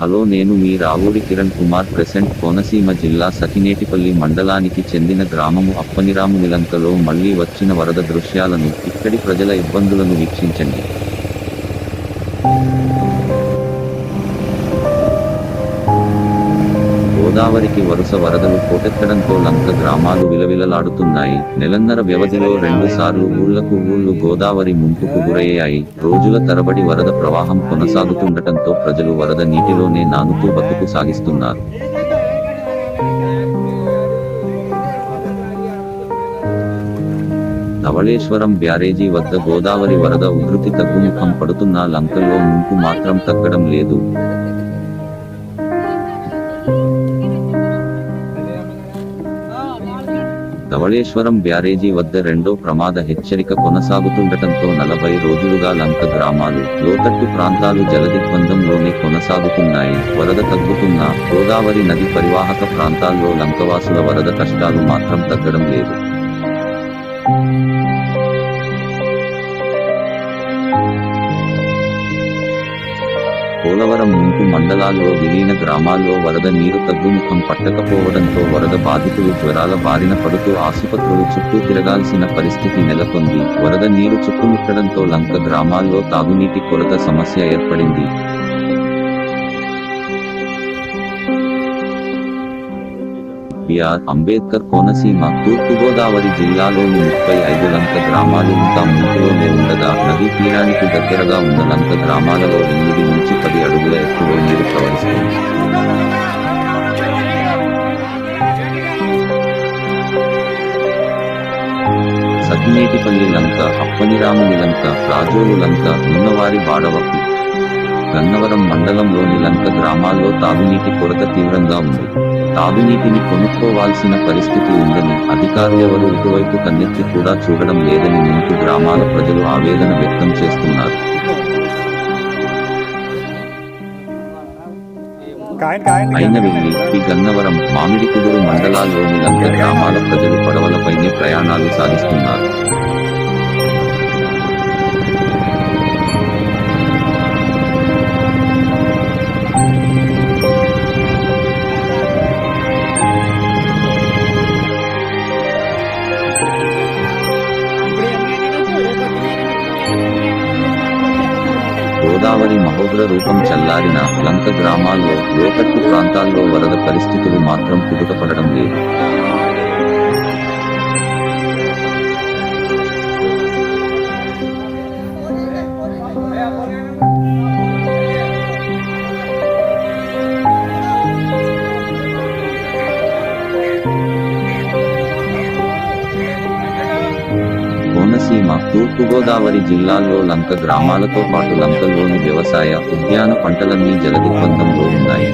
Hello, నేను మీ Ravuri Kiran Kumar. Present Konaseema జిల్లా సఖినేటిపల్లి మండలానికి చెందిన గ్రామము అప్పనిరామునిలంకలో మళ్లీ వచ్చిన వరద దృశ్యాలను, ఇక్కడి ప్రజల ఇబ్బందులను వీక్షించండి. గోదావరికి వరుస వరదలు పోటెత్తడంతో లంక గ్రామాలు విలవిలలాడుతున్నాయి. నెలన్నర వ్యవధిలో 2 సార్లు ఊళ్లకు ఊళ్లు గోదావరి ముంపుకు గురయ్యాయి. రోజుల తరబడి వరద ప్రవాహం కొనసాగుతుండటంతో ప్రజలు వరద నీటిలోనే నానుతూ బతుకు సాగిస్తున్నారు. ధవళేశ్వరం బ్యారేజీ వద్ద గోదావరి వరద ఉధృతి తగ్గుముఖం పడుతున్నా లంకల్లో ముంపు మాత్రం తగ్గడం లేదు. ధవళేశ్వరం బ్యారేజీ వద్ద రెండో ప్రమాద హెచ్చరిక కొనసాగుతుండటంతో 40 రోజులుగా లంక గ్రామాలు, లోతట్టు ప్రాంతాలు జలదిగ్బంధంలోనే కొనసాగుతున్నాయి. వరద తగ్గుతున్నా గోదావరి నది పరివాహక ప్రాంతాల్లో లంకవాసుల వరద కష్టాలు మాత్రం తగ్గడం లేదు. పోలవరం ముంపు మండలాల్లో విలీన గ్రామాల్లో వరద నీరు తగ్గుముఖం పట్టకపోవడంతో వరద బాధితులు జ్వరాల బారిన పడుతూ ఆసుపత్రులు చుట్టూ తిరగాల్సిన పరిస్థితి నెలకొంది. వరద నీరు చుట్టుముట్టడంతో లంక గ్రామాల్లో తాగునీటి కొరత సమస్య ఏర్పడింది. బిఆర్ అంబేద్కర్ కోనసీమ తూర్పుగోదావరి జిల్లాలోని 35 లంక గ్రామాలు ఇంకా ముంపులోనే ఉండగా, నదీ తీరానికి దగ్గరగా ఉన్న లంక గ్రామాలలో 8 నుంచి 10 అడుగుల ఎత్తులో నీరు ప్రవహిస్తుంది. సఖినేటిపల్లి లంక, అప్పనిరాముని లంక, రాజోలు లంక, ఉన్నవారి బాడవకు, గన్నవరం మండలంలోని లంక గ్రామాల్లో తాగునీటి కొరత తీవ్రంగా ఉంది. తాగునీటిని కొనుక్కోవాల్సిన పరిస్థితి ఉందని, అధికారులెవరూ ఇటువైపు కన్నెత్తి కూడా చూడడం లేదని ముంపు గ్రామాల ప్రజలు ఆవేదన వ్యక్తం చేస్తున్నారు. అయినవెల్లి, పి గన్నవరం, మామిడికుదురు మండలాల్లోని లంక గ్రామాల ప్రజలు పడవలపైనే ప్రయాణాలు సాగిస్తున్నారు. గోదావరి మహోగ్ర రూపం చల్లారిన లంక గ్రామాల్లో, లోతట్టు ప్రాంతాల్లో వరద పరిస్థితులు మాత్రం కుదుటపడడం లేదు. కోనసీమ, తూర్పుగోదావరి జిల్లాల్లో లంక గ్రామాలతో పాటు లంకల్లోని వ్యవసాయ, ఉద్యాన పంటలన్నీ జలదిగ్బంధంలో ఉన్నాయి.